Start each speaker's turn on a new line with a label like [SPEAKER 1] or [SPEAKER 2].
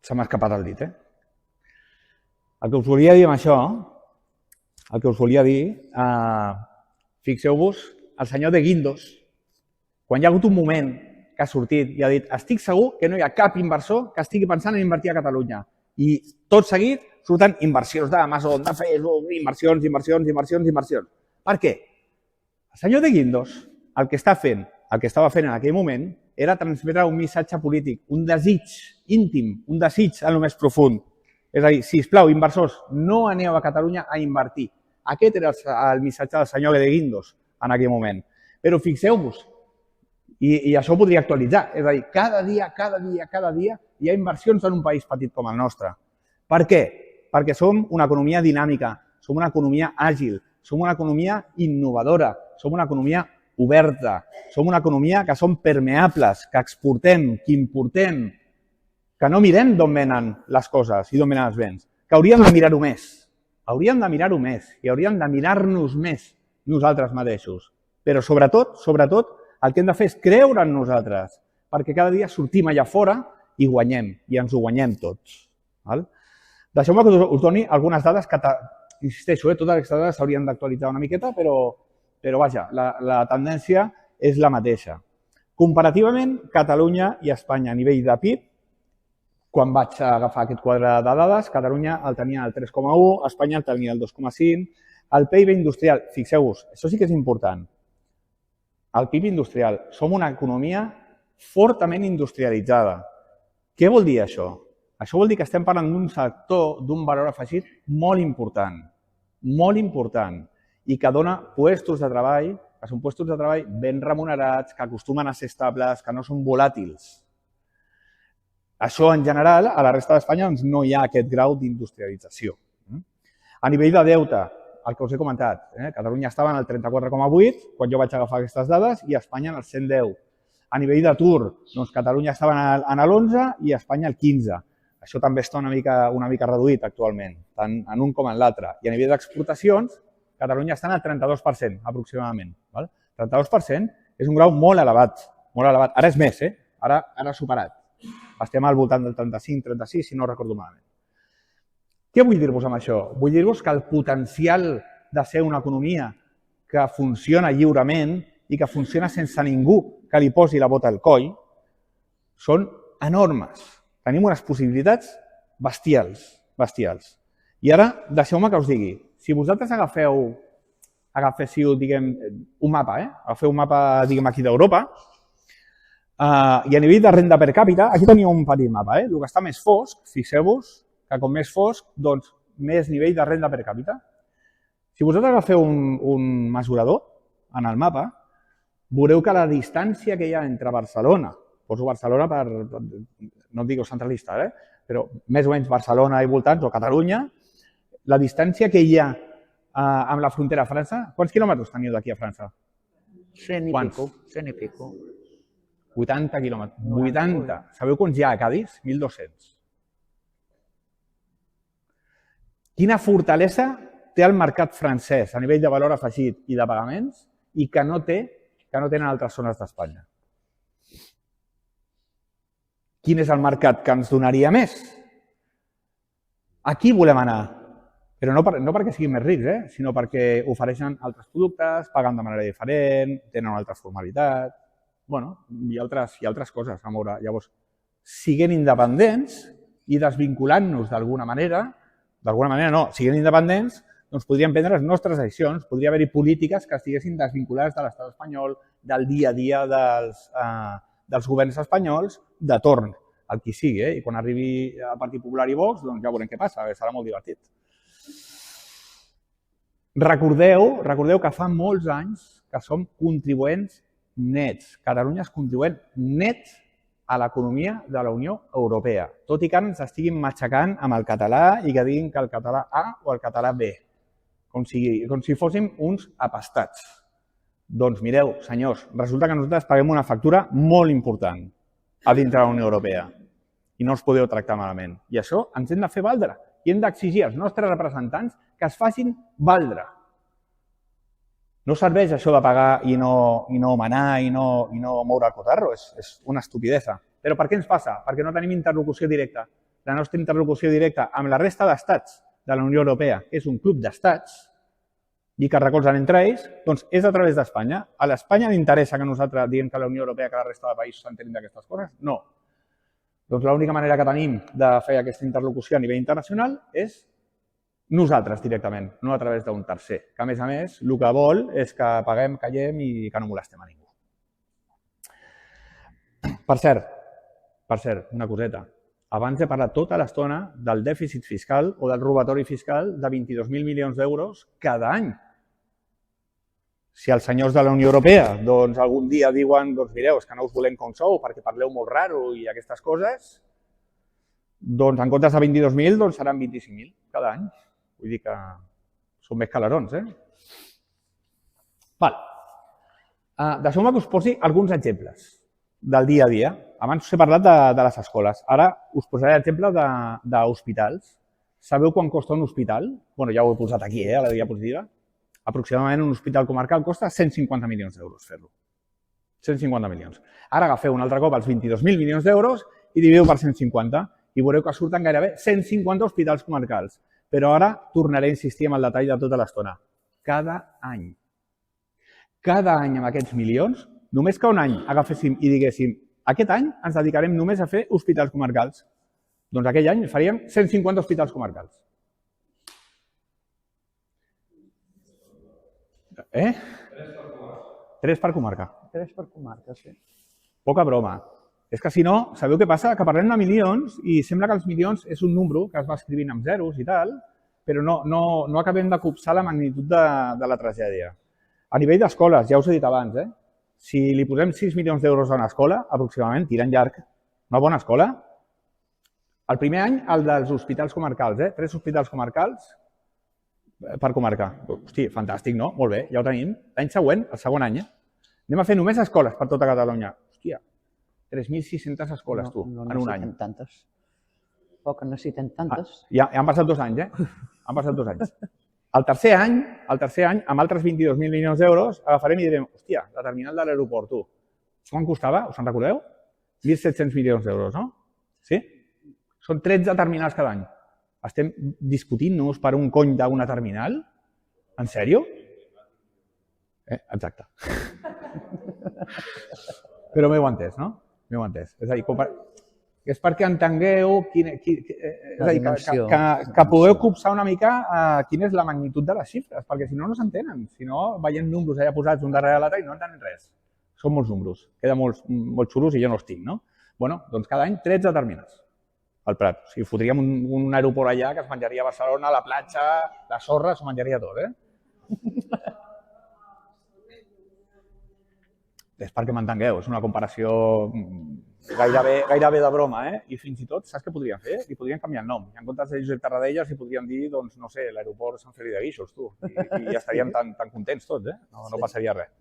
[SPEAKER 1] Se m'ha escapat el dit, El que us volia dir amb això, fixeu-vos, el senyor de Guindos, quan hi ha hagut un moment que ha sortit i ha dit estic segur que no hi ha cap inversor que estigui pensant en invertir a Catalunya. I tot seguit surten inversions d'Amazon, de Facebook, inversions. Per què? El senyor de Guindos el que estava fent en aquell moment era transmetre un missatge polític, un desig íntim, un desig en el més profund. És a dir, sisplau, inversors, no aneu a Catalunya a invertir. Aquest era el missatge del senyor de Guindos en aquell moment. Però fixeu-vos, i això ho podria actualitzar, és a dir, cada dia hi ha inversions en un país petit com el nostre. Per què? Perquè som una economia dinàmica, som una economia àgil, som una economia innovadora, som una economia oberta, som una economia que som permeables, que exportem, que importem, que no mirem d'on venen les coses i d'on venen els béns, que hauríem de mirar-ho més. Hauríem de mirar-ho més i hauríem de mirar-nos més nosaltres mateixos. Però sobretot, el que hem de fer és creure en nosaltres, perquè cada dia sortim allà fora i guanyem, i ens ho guanyem tots. Deixeu-me que us doni algunes dades que, insisteixo, totes aquestes dades s'haurien d'actualitzar una miqueta, però vaja, la tendència és la mateixa. Comparativament, Catalunya i Espanya a nivell de PIB, quan vaig agafar aquest quadre de dades, Catalunya el tenia al 3,1, Espanya el tenia al 2,5, el PIB industrial, fixeu-vos, això sí que és important, el PIB industrial, som una economia fortament industrialitzada. Què vol dir això? Això vol dir que estem parlant d'un sector, d'un valor afegit molt important, i que dona llocs de treball, que són llocs de treball ben remunerats, que acostumen a ser estables, que no són volàtils. Això, en general, a la resta d'Espanya no hi ha aquest grau d'industrialització. A nivell de deute, el que us he comentat, Catalunya estava en el 34,8 quan jo vaig agafar aquestes dades i Espanya en el 110. A nivell d'atur, Catalunya estava en l'11 i Espanya el 15. Això també està una mica reduït actualment, tant en un com en l'altre. I a nivell d'exportacions, Catalunya està en el 32%, aproximadament. El 32% és un grau molt elevat. Ara és més, ara ha superat. Estem al voltant del 35-36, si no recordo malament. Què vull dir-vos amb això? Vull dir-vos que el potencial de ser una economia que funciona lliurement i que funciona sense ningú que li posi la bota al coll són enormes. Tenim unes possibilitats bestials. I ara, deixeu-me que us digui, si vosaltres agaféssiu un mapa, agafeu un mapa aquí d'Europa, i a nivell de renda per càpita, aquí teniu un petit mapa, el que està més fosc, fixeu-vos que com més fosc, doncs més nivell de renda per càpita. Si vosaltres agafeu un mesurador en el mapa, veureu que la distància que hi ha entre Barcelona, poso Barcelona per, no em digueu centralista, però més o menys Barcelona i voltants, o Catalunya, la distància que hi ha amb la frontera a França, quants quilòmetres teniu d'aquí a França?
[SPEAKER 2] 100 i pico.
[SPEAKER 1] 80 quilòmetres. 80. Sabeu quants hi ha a Cadis? 1.200. Quina fortalesa té el mercat francès a nivell de valor afegit i de pagaments i que no tenen altres zones d'Espanya? Quin és el mercat que ens donaria més? Aquí volem anar. Però no perquè siguin més rics, sinó perquè ofereixen altres productes, paguen de manera diferent, tenen una altra formalitat. Hi ha altres coses a veure. Llavors, siguent independents i desvinculant-nos d'alguna manera no, siguent independents, doncs podríem prendre les nostres decisions, podria haver-hi polítiques que estiguessin desvinculades de l'estat espanyol, del dia a dia dels governs espanyols, de torn, el qui sigui. I quan arribi el Partit Popular i Vox, doncs ja veurem què passa, serà molt divertit. Recordeu que fa molts anys que som contribuents nets. Catalunya és contribuent net a l'economia de la Unió Europea, tot i que ens estiguin matxacant amb el català i que diguin que el català A o el català B, com si fóssim uns apastats. Doncs mireu, senyors, resulta que nosaltres paguem una factura molt important a dintre de la Unió Europea i no us podeu tractar malament. I això ens hem de fer valdre i hem d'exigir als nostres representants que es facin valdre. No serveix això de pagar i no manar i no moure el cotarro, és una estupidesa. Però per què ens passa? Perquè no tenim interlocució directa. la nostra interlocució directa amb la resta d'estats de la Unió Europea, que és un club d'estats, i que es recolzen entre ells, doncs és a través d'Espanya. A l'Espanya li interessa que nosaltres diguem que la Unió Europea, que la resta de països s'entenin d'aquestes coses? No. Doncs l'única manera que tenim de fer aquesta interlocució a nivell internacional és nosaltres directament, no a través d'un tercer, que a més, el que vol és que paguem, callem i que no molestem a ningú. Per cert, una coseta. Abans he parlat tota l'estona del dèficit fiscal o del robatori fiscal de 22.000 milions d'euros cada any. Si els senyors de la Unió Europea doncs, algun dia diuen doncs, mireu, és que no us volem com sou perquè parleu molt raro i aquestes coses, doncs en comptes de 22.000 doncs, seran 25.000 cada any. Vull dir que són més calarons, Val. Deixeu-me que us posi alguns exemples del dia a dia. Abans us he parlat de les escoles. Ara us posaré l'exemple d'hospitals. Sabeu quan costa un hospital? Bé, ja ho he posat aquí, a la diapositiva. Aproximadament un hospital comarcal costa 150 milions d'euros fer-lo. 150 milions. Ara agafeu un altre cop els 22.000 milions d'euros i dividiu per 150 i veureu que surten gairebé 150 hospitals comarcals. Però ara tornaré a insistir en el detall de tota l'estona. Cada any. Cada any amb aquests milions, només que un any agaféssim i diguéssim aquest any ens dedicarem només a fer hospitals comarcals. Doncs aquell any faríem 150 hospitals comarcals. 3 per comarca.
[SPEAKER 2] 3 per comarca, sí.
[SPEAKER 1] Poca broma. És que si no, sabeu què passa? Que parlem de milions i sembla que els milions és un número que es va escrivint amb zeros i tal, però no acabem de copsar la magnitud de la tragèdia. A nivell d'escoles, ja us he dit abans, si li posem 6 milions d'euros a una escola, aproximadament, tirant llarg, una bona escola, el primer any, el dels hospitals comarcals, 3 hospitals comarcals per comarca. Hosti, fantàstic, no? Molt bé, ja ho tenim. L'any següent, el segon any, anem a fer només escoles per tota Catalunya. Hòstia, 3.600 escoles, tu, en un any.
[SPEAKER 2] No necessitem tantes. Poc en necessitem tantes.
[SPEAKER 1] Ja han passat 2 anys, Han passat 2 anys. El tercer any, amb altres 22.000 milions d'euros, agafarem i direm, hòstia, la terminal de l'aeroport, tu, quan costava? Us en recordeu? 1.700 milions d'euros, no? Sí? Són 13 terminals cada any. Estem discutint-nos per un cony d'una terminal? En sèrio? Exacte. Però m'heu entès, no? M'heu entès. És a dir, és perquè entengueu que pugueu copsar una mica quina és la magnitud de les xifres, perquè si no, no s'entenen. Si no, veiem números allà posats un darrere l'altre i no entenen res. Són molts números. Queda molt xulos i jo no els tinc, no? Bé, doncs cada any 13 terminals al Prat. O sigui, fotríem un aeroport allà que es menjaria a Barcelona, a la platja, la sorra, s'ho menjaria tot, És perquè m'entengueu, és una comparació gairebé de broma, I fins i tot, saps què podrien fer? Li podrien canviar el nom. En comptes de Josep Tarradellas, li podrien dir, doncs, no sé, l'aeroport Sant Feliu de Guíxols, tu. I ja estaríem tan contents tots, No passaria res.